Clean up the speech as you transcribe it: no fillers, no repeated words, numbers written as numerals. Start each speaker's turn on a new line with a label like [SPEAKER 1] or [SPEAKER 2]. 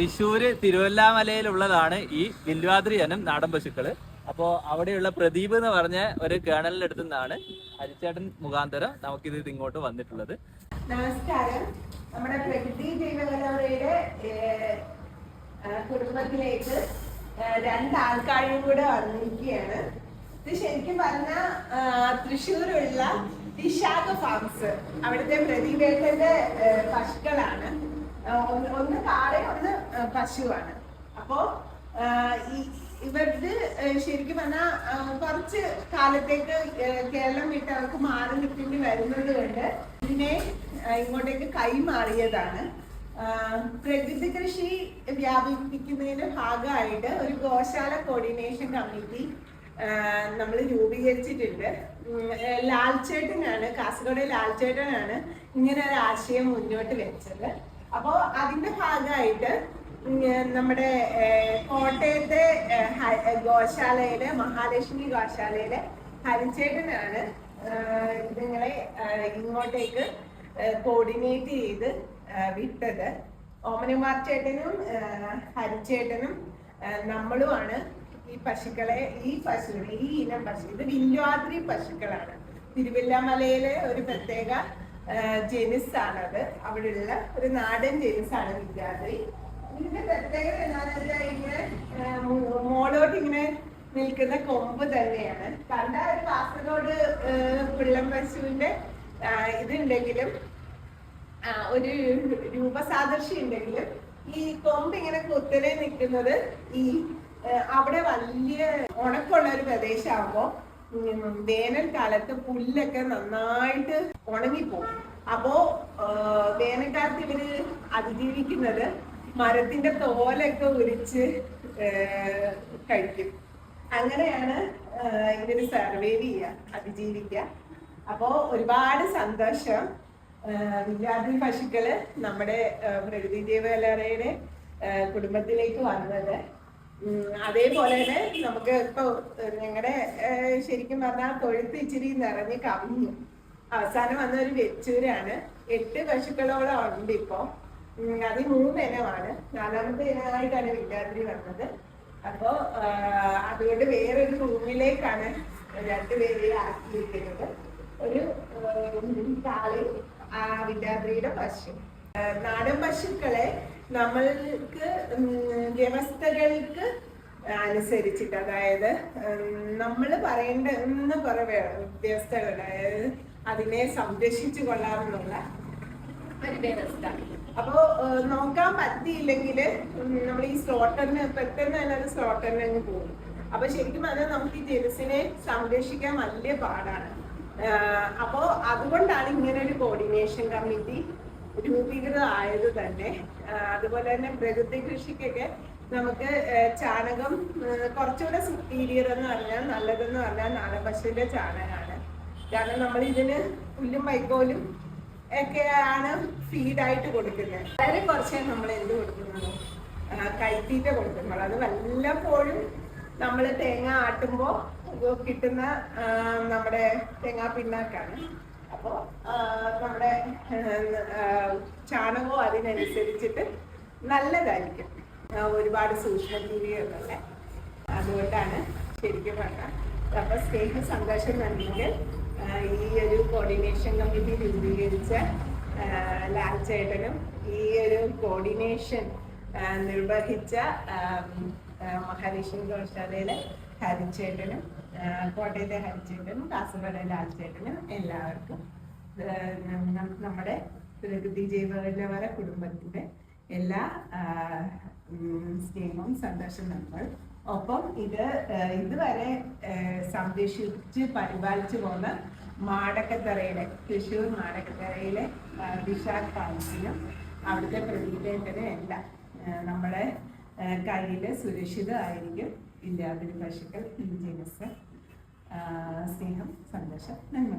[SPEAKER 1] തൃശ്ശൂര് തിരുവല്ലാമലയിലുള്ളതാണ് ഈ വില്വാദ്രി ഇനം നാടൻ പശുക്കള്. അപ്പോൾ അവിടെയുള്ള പ്രദീപ് എന്ന് പറഞ്ഞ ഒരു കേണലിന്റെ അടുത്ത് നിന്നാണ് ഹരിച്ചേട്ടൻ മുഖാന്തരം നമുക്കിത് ഇങ്ങോട്ട് വന്നിട്ടുള്ളത്.
[SPEAKER 2] നമസ്കാരം. നമ്മുടെ പ്രകൃതി ജൈവകലയുടെ കുടുംബത്തിലേക്ക് രണ്ടാൾക്കാരും കൂടെ വന്നിരിക്കുകയാണ്. ഇത് ശരിക്കും പറഞ്ഞ തൃശ്ശൂരുള്ള വിശാഖ ഫാംസ്, അവിടുത്തെ പ്രദീപേട്ടന്റെ പശുക്കളാണ്. ഒന്ന് കാളയും ഒന്ന് പശുവാണ്. അപ്പോ ഇവർക്ക് ശരിക്കും പറഞ്ഞാൽ കുറച്ച് കാലത്തേക്ക് കേരളം വിട്ട് അവർക്ക് മാറി നിൽക്കേണ്ടി വരുന്നത് കൊണ്ട് ഇതിനെ ഇങ്ങോട്ടേക്ക് കൈമാറിയതാണ്. പ്രകൃതി കൃഷി വ്യാപിപ്പിക്കുന്നതിന്റെ ഭാഗമായിട്ട് ഒരു ഗോശാല കോർഡിനേഷൻ കമ്മിറ്റി നമ്മൾ രൂപീകരിച്ചിട്ടുണ്ട്. ലാൽചേട്ടനാണ്, കാസർഗോഡ് ലാൽചേട്ടനാണ് ഇങ്ങനെ ഒരു ആശയം മുന്നോട്ട് വെച്ചത്. അപ്പോൾ അതിന്റെ ഭാഗമായിട്ട് നമ്മുടെ കോട്ടയത്തെ ഗോശാലയിലെ മഹാലക്ഷ്മി ഗോശാലയിലെ ഹരിച്ചേട്ടനാണ് നിങ്ങളെ ഇങ്ങോട്ടേക്ക് കോർഡിനേറ്റ് ചെയ്ത് വിട്ടത്. ഓമനകുമാർ ചേട്ടനും ഹരിച്ചേട്ടനും നമ്മളുമാണ് ഈ പശുക്കളെ, ഈ ഇനം പശു, ഇത് വില്വാദ്രി പശുക്കളാണ്. തിരുവല്ലാമലയിലെ ഒരു പ്രത്യേക ജനുസാണത്. അവിടെയുള്ള ഒരു നാടൻ ജനുസാണ് വില്വാദ്രി. ഇതിന്റെ പ്രത്യേകത എന്താണെന്ന് വെച്ചാൽ ഇങ്ങനെ മോളോട്ട് ഇങ്ങനെ നിൽക്കുന്ന കൊമ്പ് തന്നെയാണ്. കണ്ട ഒരു കാസർഗോഡ് പിള്ളം പശുവിന്റെ ഇതുണ്ടെങ്കിലും ഒരു രൂപസാദൃശ്യം ഉണ്ടെങ്കിലും ഈ കൊമ്പ് ഇങ്ങനെ കുത്തനെ നിൽക്കുന്നത് ഈ അവിടെ വലിയ ഉണക്കമുള്ള ഒരു പ്രദേശമാകുമ്പോ വേനൽക്കാലത്ത് പുല്ലൊക്കെ നന്നായിട്ട് ഉണങ്ങിപ്പോകും. അപ്പോ വേനൽക്കാലത്ത് ഇവര് അതിജീവിക്കുന്നത് മരത്തിന്റെ തോലൊക്കെ ഉരിച്ച് കഴിക്കും. അങ്ങനെയാണ് ഇവര് സർവൈവ് ചെയ്യുക, അതിജീവിക്കുക. അപ്പോ ഒരുപാട് സന്തോഷം. വില്വാദ്രി പശുക്കള് നമ്മുടെ പ്രകൃതി ജൈവകലയുടെ കുടുംബത്തിലേക്ക് വന്നത്. അതേപോലെ തന്നെ നമുക്ക് ഇപ്പൊ ഞങ്ങളുടെ ശരിക്കും പറഞ്ഞാൽ തൊഴുത്ത് ഇച്ചിരി നിറഞ്ഞ് കവിഞ്ഞു. അവസാനം വന്ന ഒരു വെച്ചൂരാണ്. 8 പശുക്കളോളം ഉണ്ട് ഇപ്പൊ. അത് 3 ഇനമാണ്. 4ാമത്തെ ഇനമായിട്ടാണ് വില്വാദ്രി വന്നത്. അപ്പോ അതുകൊണ്ട് വേറൊരു റൂമിലേക്കാണ് 2 പേരെ ആക്കിയിരിക്കുന്നത്. ഒരു കാളി വില്വാദ്രിയുടെ പശു. നാടൻ പശുക്കളെ നമ്മൾക്ക് വ്യവസ്ഥകൾക്ക് അനുസരിച്ചിട്ട്, അതായത് നമ്മൾ പറയേണ്ട കുറെ വ്യവസ്ഥകൾ, അതായത് അതിനെ സംരക്ഷിച്ചു കൊള്ളാമെന്നുള്ള ഒരു വ്യവസ്ഥ. അപ്പോ നോക്കാൻ പറ്റിയില്ലെങ്കിൽ നമ്മൾ ഈ സ്ലോട്ടറിന് പെട്ടെന്ന് തന്നെ അത് സ്ലോട്ടറിന് അങ്ങ് പോകും. അപ്പൊ ശരിക്കും പറഞ്ഞാൽ നമുക്ക് ഈ ജനുസിനെ സംരക്ഷിക്കാൻ വലിയ പാടാണ്. അപ്പോ അതുകൊണ്ടാണ് ഇങ്ങനെ ഒരു കോർഡിനേഷൻ കമ്മിറ്റി രൂപീകൃതമായത് തന്നെ. അതുപോലെ തന്നെ പ്രകൃതി കൃഷിക്കൊക്കെ നമുക്ക് ചാണകം കുറച്ചുകൂടെ സുപ്പീരിയർ എന്ന് പറഞ്ഞാൽ, നല്ലതെന്ന് പറഞ്ഞാൽ നാടൻ പശുവിന്റെ ചാണകമാണ്. കാരണം നമ്മൾ ഇതിന് പുല്ലും വൈക്കോലും ഒക്കെയാണ് ഫീഡായിട്ട് കൊടുക്കുന്നത്. വളരെ കുറച്ചേ നമ്മൾ എന്ത് കൊടുക്കുന്നുള്ളൂ, കൈത്തീറ്റ കൊടുക്കുന്നുള്ളൂ. അത് വല്ലപ്പോഴും നമ്മൾ തേങ്ങ ആട്ടുമ്പോൾ കിട്ടുന്ന നമ്മുടെ തേങ്ങാ പിണ്ണാക്കാണ്. അപ്പോൾ നമ്മുടെ ചാണകവും അതിനനുസരിച്ചിട്ട് നല്ലതായിരിക്കും. ഒരുപാട് സൂക്ഷ്മജീവികളുള്ള, അതുകൊണ്ടാണ് ശരിക്കും പറഞ്ഞാൽ. അപ്പോൾ സ്നേഹ സന്തോഷം നൽകിയെങ്കിൽ ഈ ഒരു കോർഡിനേഷൻ കമ്മിറ്റി രൂപീകരിച്ച ലാൽചേട്ടനും ഈ ഒരു കോർഡിനേഷൻ നിർവഹിച്ച മഹാലക്ഷ്മി ഗോശാലയിലെ ഹരിച്ചേട്ടനും, കോട്ടയത്തെ ഹരിച്ചേട്ടനും, കാസർഗോഡ് ലാൽചേട്ടനും എല്ലാവർക്കും നമ്മുടെ പ്രകൃതി ജൈവകല കുടുംബത്തിന്റെ എല്ലാ സ്നേഹവും സന്തോഷം നമ്മൾ. ഒപ്പം ഇതുവരെ സംരക്ഷിച്ച് പരിപാലിച്ചു പോകുന്ന മാടക്കത്തറയിലെ, തൃശ്ശൂർ മാടക്കത്തറയിലെ വിശാഖ് ഫാംസിനും അവിടുത്തെ പ്രദീപേട്ടനും എല്ലാം നമ്മുടെ കയ്യിൽ സുരക്ഷിതമായിരിക്കും വില്വാദ്രി പശുക്കൾ. ഈ ജനുസ്. സ്നേഹം, സന്തോഷം, നന്മ.